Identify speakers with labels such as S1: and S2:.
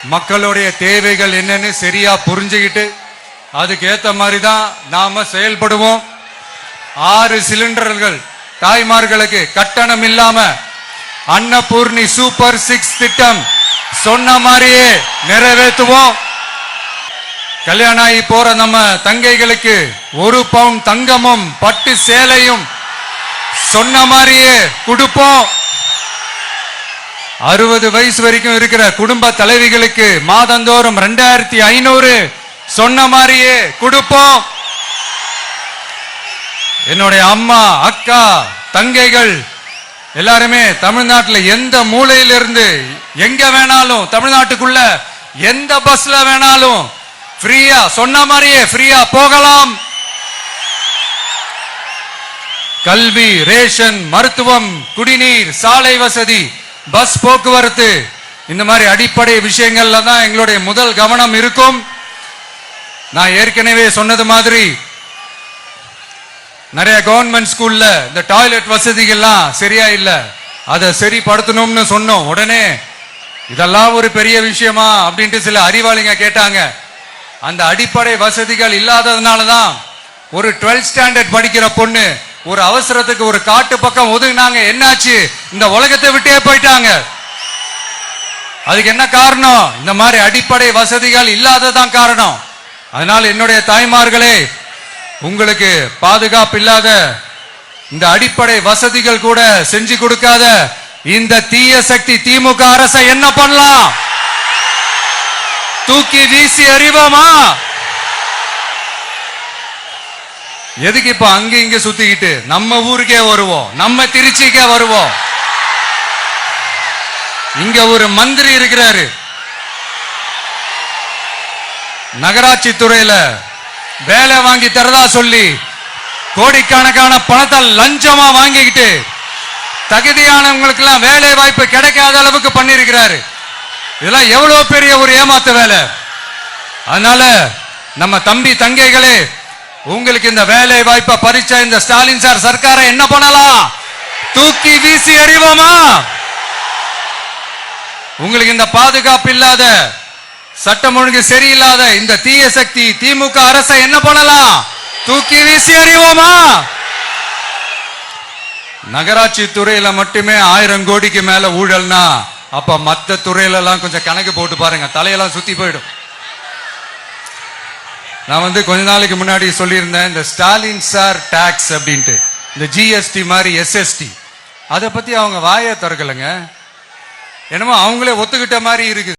S1: மக்களுடைய தேவைகள் என்னன்னு சரியா புரிஞ்சுக்கிட்டு அதுக்கு ஏத்த மாதிரி தான் நாம செயல்படுவோம். 6 சிலிண்டர்கள் தாய்மார்களுக்கு கட்டணம் இல்லாம அன்னபூர்ணி சூப்பர் 6 திட்டம் சொன்ன மாதிரியே நிறைவேற்றுவோம். கல்யாணம் ஆகி போற நம்ம தங்கைகளுக்கு 1 பவுன் தங்கமும் பட்டு சேலையும் சொன்ன மாதிரியே கொடுப்போம். 60 வயசு வரைக்கும் இருக்கிற குடும்ப தலைவிகளுக்கு மாதந்தோறும் 2500 சொன்ன மாதிரியே கொடுப்போம். என்னுடைய அம்மா அக்கா தங்கைகள் எல்லாருமே தமிழ்நாட்டில் எந்த மூலையிலிருந்து எங்க வேணாலும் தமிழ்நாட்டுக்குள்ள எந்த பஸ்ல வேணாலும் ஃப்ரீயா சொன்ன மாதிரியே ஃப்ரீயா போகலாம். கல்வி, ரேஷன், மருத்துவம், குடிநீர், சாலை வசதி, பஸ் போக்குவரத்து, இந்த மாதிரி அடிப்படை விஷயங்கள்ல தான் எங்களுடைய முதல் கவனம் இருக்கும். நான் ஏற்கனவே சொன்னது மாதிரி நிறைய கவர்மெண்ட் ஸ்கூல்ல இந்த டாய்லெட் வசதிகள்லாம் சரியா இல்ல, அதை சரிப்படுத்தணும்னு சொன்னோம். உடனே இதெல்லாம் ஒரு பெரிய விஷயமா அப்படின்ட்டு சில அறிவாளிங்க கேட்டாங்க. அந்த அடிப்படை வசதிகள் இல்லாததுனால தான் ஒரு 12th ஸ்டாண்டர்ட் படிக்கிற பொண்ணு ஒரு அவசரத்துக்கு ஒரு காட்டு பக்கம் ஒதுங்கினாங்க. என்னாச்சு? இந்த உலகத்தை விட்டே போயிட்டாங்க. அதுக்கு என்ன காரணம்? இந்த மாதிரி அடிப்படை வசதிகள் இல்லாததான் காரணம். அதனால என்னுடைய தாய்மார்களே, உங்களுக்கு பாதுகாப்பு இல்லாத இந்த அடிப்படை வசதிகள் கூட செஞ்சு கொடுக்காத இந்த தீய சக்தி திமுக அரசை என்ன பண்ணலாம்? தூக்கி வீசி அறிவோமா? எதுக்கு இப்ப அங்க இங்க சுத்திக்கிட்டு நம்ம ஊருக்கே வருவோம், நம்ம திருச்சிக்கே வருவோம். இங்க ஒரு மந்திரி இருக்கிறாரு, நகராட்சி துறையில வேலை வாங்கி தரதா சொல்லி கோடிக்கணக்கான பணத்தை லஞ்சமா வாங்கிக்கிட்டு தகுதியானவங்களுக்கு எல்லாம் வேலை வாய்ப்பு கிடைக்காத அளவுக்கு பண்ணிருக்கிறாரு. இதெல்லாம் எவ்வளவு பெரிய ஒரு ஏமாத்து வேலை. அதனால நம்ம தம்பி தங்கைகளே, உங்களுக்கு இந்த வேலை வாய்ப்பை பறிச்ச இந்த ஸ்டாலின் சார் சர்க்காரை என்ன பண்ணலாம்? தூக்கி வீசி அறிவோமா? உங்களுக்கு இந்த பாதுகாப்பு இல்லாத, சட்டம் ஒழுங்கு சரியில்லாத இந்த தீய சக்தி திமுக அரசை என்ன பண்ணலாம்? தூக்கி வீசி அறிவோமா? நகராட்சி துறையில மட்டுமே 1000 கோடிக்கு மேல ஊழல்னா அப்ப மத்த துறையில எல்லாம் கொஞ்சம் கணக்கு போட்டு பாருங்க, தலையெல்லாம் சுத்தி போயிடும். நான் கொஞ்ச நாளைக்கு முன்னாடி சொல்லியிருந்தேன், இந்த ஸ்டாலின் சார் டாக்ஸ் அப்படின்ட்டு, இந்த ஜிஎஸ்டி மாதிரி எஸ்எஸ்டி, அதை பத்தி அவங்க வாயை திறக்கலைங்க. என்னமோ அவங்களே ஒத்துக்கிட்ட மாதிரி இருக்குது.